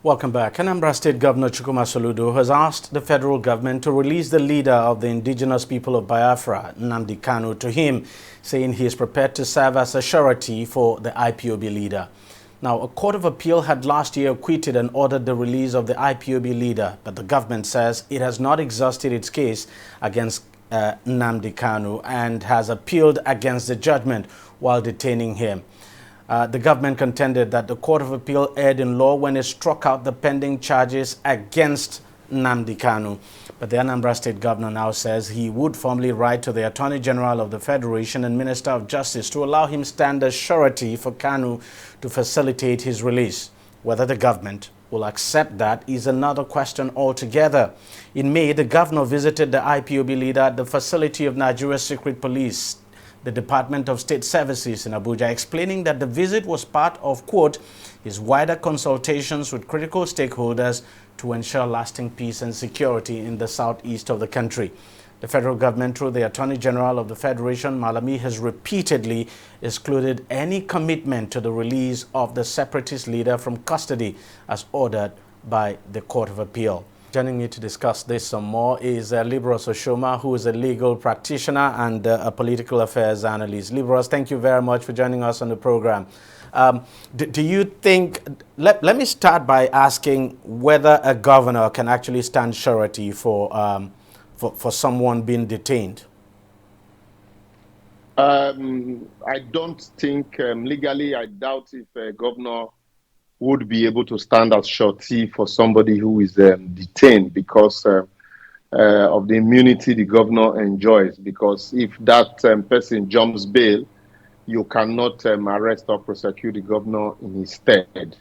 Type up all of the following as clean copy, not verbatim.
Welcome back. Anambra State Governor Soludo has asked the federal government to release the leader of the indigenous people of Biafra, Nnamdi Kanu, to him, saying he is prepared to serve as a surety for the IPOB leader. Now, a court of appeal had last year acquitted and ordered the release of the IPOB leader, but the government says it has not exhausted its case against Nnamdi Kanu and has appealed against the judgment while detaining him. The government contended that the Court of Appeal erred in law when it struck out the pending charges against Nnamdi Kanu. But the Anambra State Governor now says he would formally write to the Attorney General of the Federation and Minister of Justice to allow him stand as surety for Kanu to facilitate his release. Whether the government will accept that is another question altogether. In May, the governor visited the IPOB leader at the facility of Nigeria's Secret Police, the Department of State Services in Abuja, explaining that the visit was part of, quote, his wider consultations with critical stakeholders to ensure lasting peace and security in the southeast of the country. The federal government, through the Attorney General of the Federation, Malami, has repeatedly excluded any commitment to the release of the separatist leader from custody as ordered by the Court of Appeal. Joining me to discuss this some more is Libros Oshoma, who is a legal practitioner and a political affairs analyst. Libros, thank you very much for joining us on the program. Do you think, let me start by asking whether a governor can actually stand surety for someone being detained? I don't think legally, I doubt if a governor would be able to stand as surety for somebody who is detained because of the immunity the governor enjoys. Because if that person jumps bail, you cannot arrest or prosecute the governor in his stead.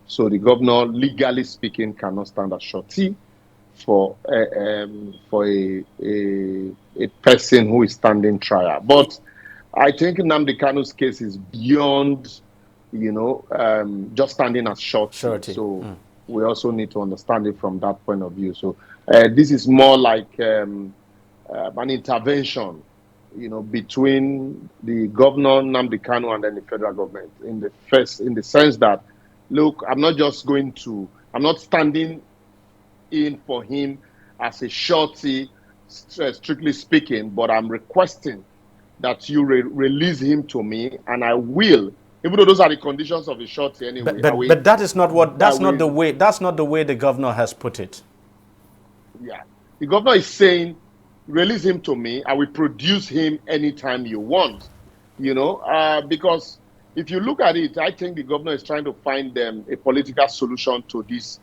So the governor, legally speaking, cannot stand as surety for a person who is standing trial. But I think Nnamdi Kanu's case is beyond, just standing as surety. So we also need to understand it from that point of view. So this is more like an intervention, between the governor Nnamdi Kanu and then the federal government. In the sense that, look, I'm not standing in for him as a surety, strictly speaking, but I'm requesting that you release him to me, and I will. Even though those are the conditions of the surety anyway. But that is not what. That's not the way. That's not the way the governor has put it. Yeah, the governor is saying, release him to me. I will produce him anytime you want. Because if you look at it, I think the governor is trying to find a political solution to this,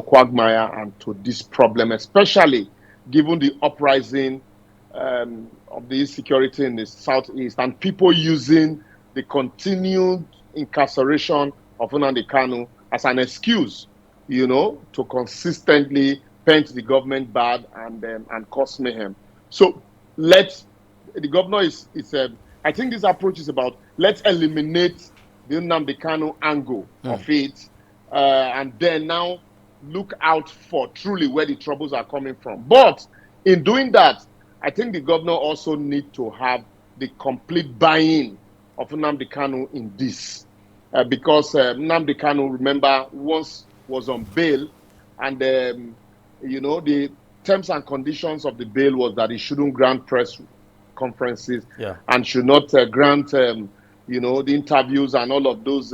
quagmire and to this problem, especially given the uprising of the insecurity in the southeast and people using the continued incarceration of Nnamdi Kanu as an excuse, to consistently paint the government bad and cause mayhem. So the governor I think this approach is about, let's eliminate the Nnamdi Kanu angle of it, and then now look out for truly where the troubles are coming from. But in doing that, I think the governor also needs to have the complete buy-in of Nnamdi Kanu in this, because Nnamdi Kanu, remember, once was on bail, and the terms and conditions of the bail was that he shouldn't grant press conferences and should not grant the interviews and all of those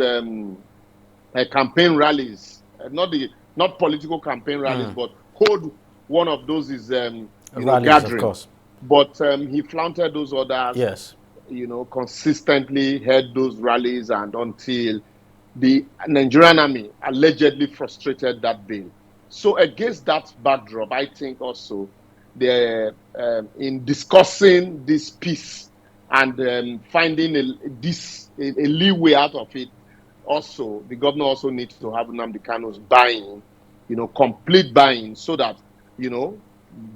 campaign rallies, not political campaign rallies, but hold one of those is rallies, gathering. Of course. But he flaunted those orders. Yes. Consistently held those rallies, and until the Nigerian army allegedly frustrated that bail. So against that backdrop, I think also in discussing this peace and finding a leeway out of it, also the governor also needs to have Nnamdi Kanu's buy-in, complete buy-in, so that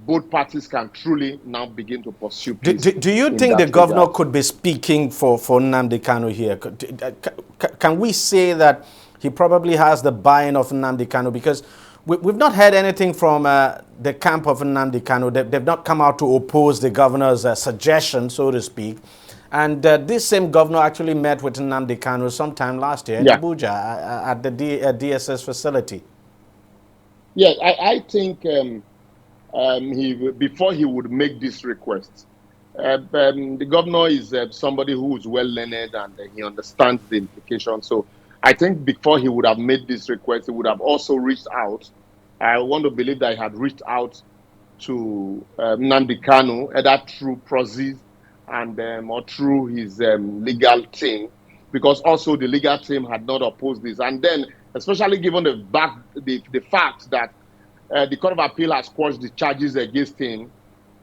both parties can truly now begin to pursue peace. Do you think the governor could be speaking for Nnamdi Kanu here? Can we say that he probably has the buy-in of Nnamdi Kanu? Because we've not heard anything from the camp of Nnamdi Kanu. They've not come out to oppose the governor's suggestion, so to speak. And this same governor actually met with Nnamdi Kanu sometime last year in Abuja at the DSS facility. Yeah, I think before he would make this request, the governor is somebody who is well learned and he understands the implications. So I think before he would have made this request, he would have also reached out. I want to believe that he had reached out to Nnamdi Kanu, either through proxies and or through his legal team, because also the legal team had not opposed this. And then, especially given the fact that the Court of Appeal has quashed the charges against him,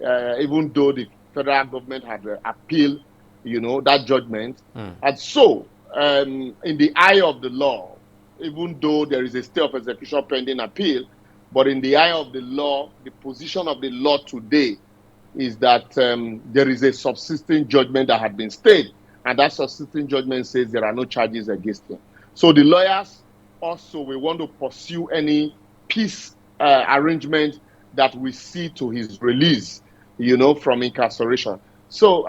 even though the federal government had appealed, that judgment. And so, in the eye of the law, even though there is a stay of execution pending appeal, but in the eye of the law, the position of the law today is that there is a subsisting judgment that had been stayed, and that subsisting judgment says there are no charges against him. So the lawyers also will want to pursue any peace arrangement that we see to his release, from incarceration. So,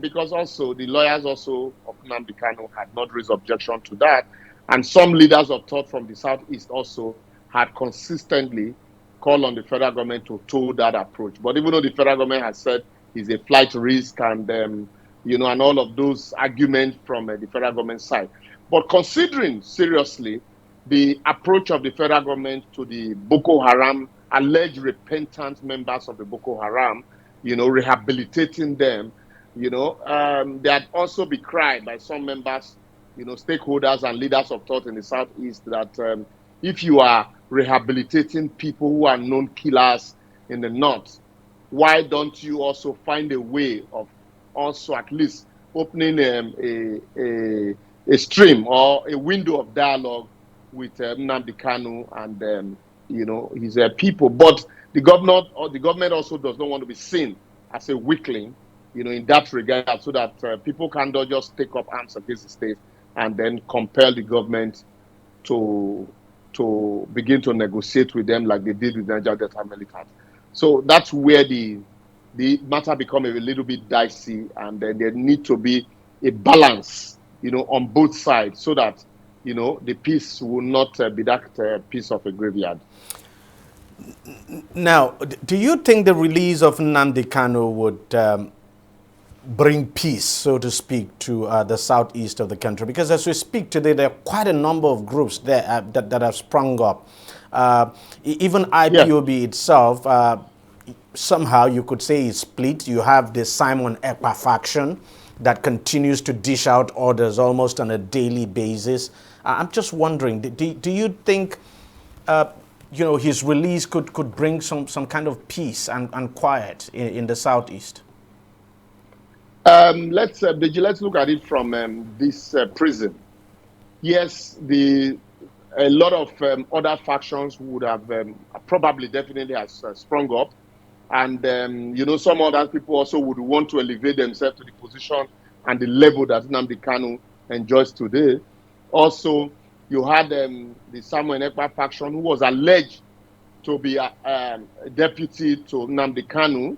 because also the lawyers also of Nnamdi Kanu had not raised objection to that, and some leaders of thought from the Southeast also had consistently called on the federal government to toe that approach. But even though the federal government has said it's a flight risk and, and all of those arguments from the federal government side. But considering seriously the approach of the federal government to the Boko Haram, alleged repentant members of the Boko Haram, rehabilitating them, there had also been cried by some members, stakeholders and leaders of thought in the Southeast that if you are rehabilitating people who are known killers in the North, why don't you also find a way of also at least opening a stream or a window of dialogue with Nnamdi Kanu and his people? But the government also does not want to be seen as a weakling, in that regard, so that people cannot just take up arms against the state and then compel the government to begin to negotiate with them like they did with Niger Delta militants. So that's where the matter become a little bit dicey, and then there need to be a balance, on both sides, so that the peace will not be that piece of a graveyard. Now, do you think the release of Nnamdi Kanu would bring peace, so to speak, to the southeast of the country? Because as we speak today, there are quite a number of groups there that have sprung up. Even IPOB itself, somehow you could say is split. You have the Simon Ekpa faction that continues to dish out orders almost on a daily basis. I'm just wondering, do you think his release could bring some kind of peace and quiet in the southeast? Let's look at it from this prison. Yes, a lot of other factions would have probably definitely has sprung up, and some other people also would want to elevate themselves to the position and the level that Nnamdi Kanu enjoys today. Also, you had the Samuel Ekpa faction, who was alleged to be a deputy to Nnamdi Kanu,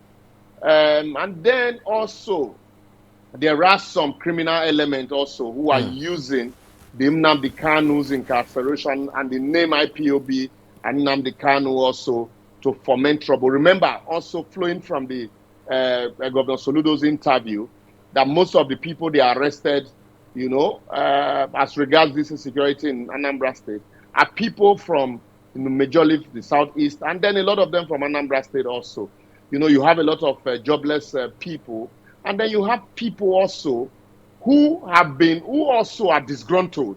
and then also there are some criminal elements also who are using the Nnamdi Kanu's incarceration and the name IPOB and Nnamdi Kanu also to foment trouble. Remember, also flowing from the Governor Soludo's interview, that most of the people they arrested, as regards this insecurity in Anambra State, are people from majorly the southeast, and then a lot of them from Anambra State also. You have a lot of jobless people, and then you have people also who also are disgruntled,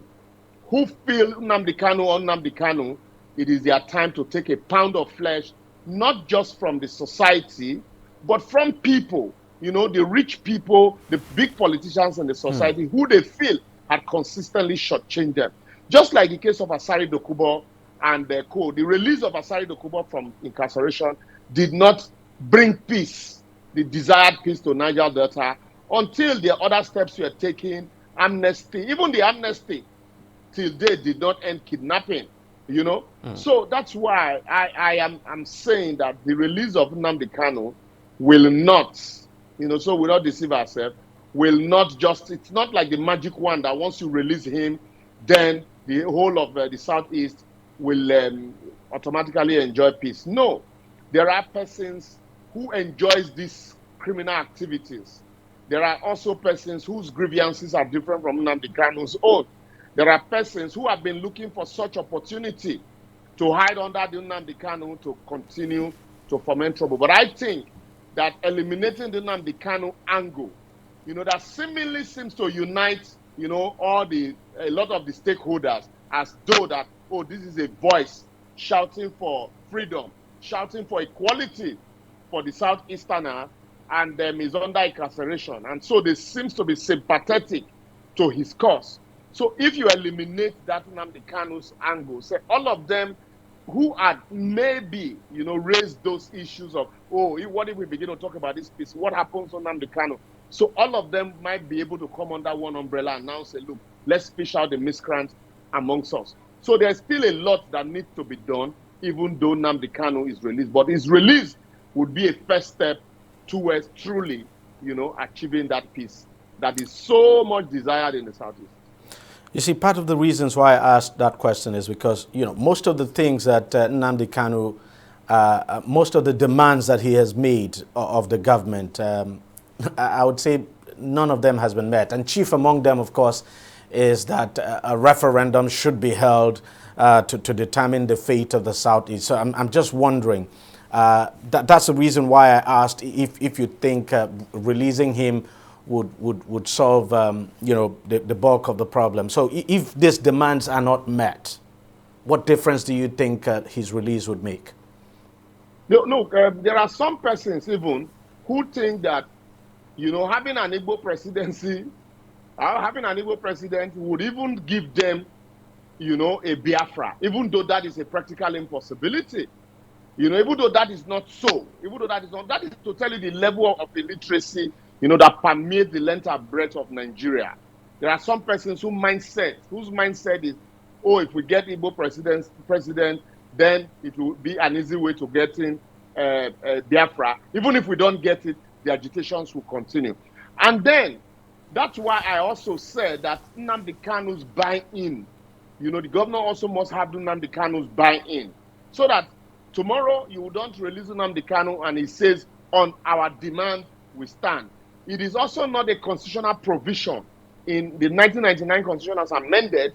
who feel Nnamdi Kanu, it is their time to take a pound of flesh, not just from the society, but from people, the rich people, the big politicians in the society, who they feel had consistently shortchanged them. Just like the case of Asari Dokubo and co. The release of Asari Dokubo from incarceration did not bring peace, the desired peace to Niger Delta, until the other steps were taken, amnesty, even the amnesty till date did not end kidnapping, So that's why I'm saying that the release of Nnamdi Kanu will not, so we'll not deceive ourselves, will not just, it's not like the magic wand that once you release him, then the whole of the Southeast will automatically enjoy peace. No, there are persons who enjoys these criminal activities. There are also persons whose grievances are different from Nnamdi Kanu's own. There are persons who have been looking for such opportunity to hide under the Nnamdi Kanu to continue to foment trouble. But I think that eliminating the Nnamdi Kanu angle, that seemingly seems to unite, a lot of the stakeholders, as though that, oh, this is a voice shouting for freedom, shouting for equality for the Southeasterner, and is under incarceration. And so they seems to be sympathetic to his cause. So if you eliminate that Nnamdi Kanu's angle, say all of them who had maybe, raised those issues of, oh, what if we begin to talk about this piece? What happens on Nnamdi Kanu? So all of them might be able to come under one umbrella and now say, look, let's fish out the miscreants amongst us. So there's still a lot that needs to be done, even though Nnamdi Kanu is released. But his release would be a first step towards truly, achieving that peace that is so much desired in the Southeast. You see, part of the reasons why I asked that question is because, most of the things that Nnamdi Kanu, most of the demands that he has made of the government, I would say none of them has been met. And chief among them, of course, is that a referendum should be held to determine the fate of the Southeast. So I'm just wondering, that's the reason why I asked if you think releasing him would solve, the bulk of the problem. So if these demands are not met, what difference do you think his release would make? No, there are some persons even who think that, having an Igbo presidency, having an Igbo president would even give them, a Biafra, even though that is a practical impossibility. Even though that is not so, that is to tell you the level of illiteracy, that permeates the length and breadth of Nigeria. There are some persons whose mindset is, oh, if we get Igbo president, then it will be an easy way to get in Biafra. Even if we don't get it, the agitations will continue. And then, that's why I also said that Nnamdi Kanu's buy-in, the governor also must have Nnamdi Kanu's buy-in. So that tomorrow you don't release Nnamdi Kanu and he says, on our demand, we stand. It is also not a constitutional provision in the 1999 Constitution as amended.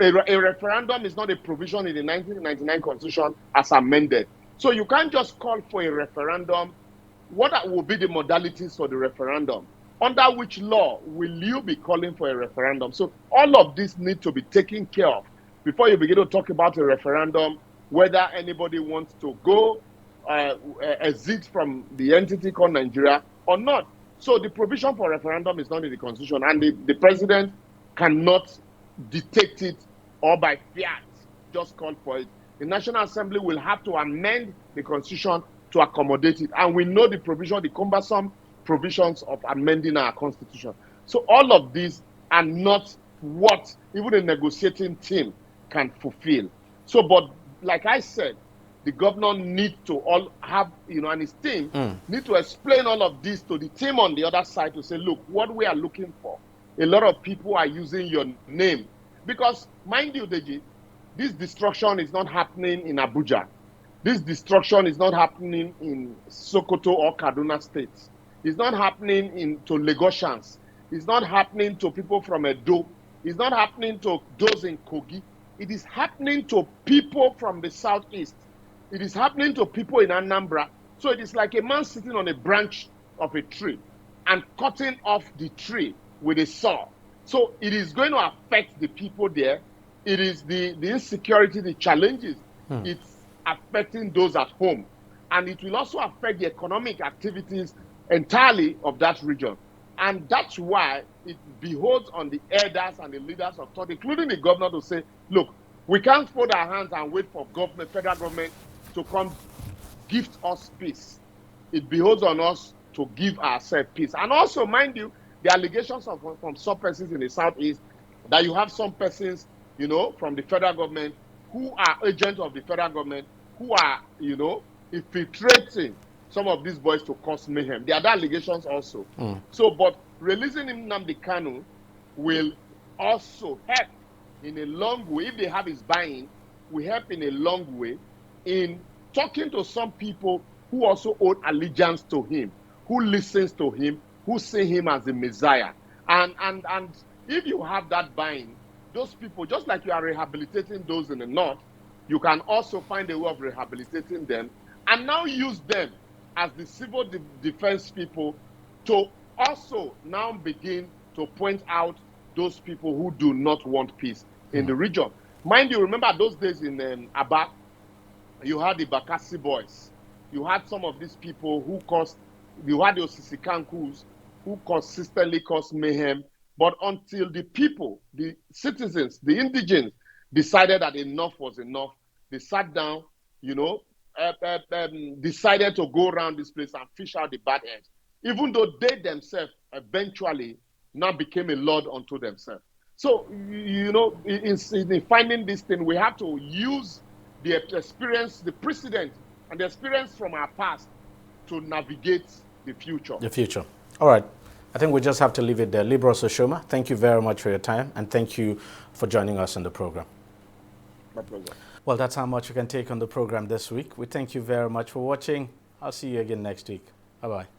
A referendum is not a provision in the 1999 Constitution as amended. So you can't just call for a referendum. What will be the modalities for the referendum? Under which law will you be calling for a referendum? So all of this need to be taken care of before you begin to talk about a referendum, whether anybody wants to go exit from the entity called Nigeria or not. So the provision for referendum is not in the Constitution, and the president cannot dictate it or by fiat just call for it. The National Assembly will have to amend the Constitution to accommodate it. And we know the cumbersome provisions of amending our Constitution. So all of these are not what even a negotiating team can fulfill. So, but like I said, the governor needs to all have, and his team need to explain all of this to the team on the other side to say, look, what we are looking for. A lot of people are using your name. Because, mind you, DEJI, this destruction is not happening in Abuja. This destruction is not happening in Sokoto or Kaduna states. It's not happening to Lagosians. It's not happening to people from Edo. It's not happening to those in Kogi. It is happening to people from the southeast. It is happening to people in Anambra. So it is like a man sitting on a branch of a tree and cutting off the tree with a saw. So it is going to affect the people there. It is the insecurity, the challenges. It's affecting those at home. And it will also affect the economic activities entirely of that region. And that's why it beholds on the elders and the leaders of thought, including the governor, to say, look, we can't fold our hands and wait for federal government to come gift us peace. It beholds on us to give ourselves peace. And also, mind you, the allegations from some persons in the southeast that you have some persons, from the federal government who are agents of the federal government who are, infiltrating some of these boys to cause mayhem. There are other allegations also. So, but releasing Nnamdi Kanu will also help in a long way. If they have his buy-in, will help in a long way in talking to some people who also owe allegiance to him, who listens to him, who see him as the Messiah. And if you have that buying, those people, just like you are rehabilitating those in the north, you can also find a way of rehabilitating them and now use them as the civil defense people to also now begin to point out those people who do not want peace in the region. Mind you, remember those days in Aba, you had the Bakassi boys. You had some of these people who you had the Osisikankus who consistently caused mayhem. But until the people, the citizens, the indigents decided that enough was enough, they sat down, decided to go around this place and fish out the bad eggs, even though they themselves eventually now became a lord unto themselves. So, in finding this thing, we have to use the experience, the precedent, and the experience from our past to navigate the future. The future. All right. I think we just have to leave it there. Libros Oshoma, thank you very much for your time, and thank you for joining us on the program. My pleasure. Well, that's how much we can take on the program this week. We thank you very much for watching. I'll see you again next week. Bye-bye.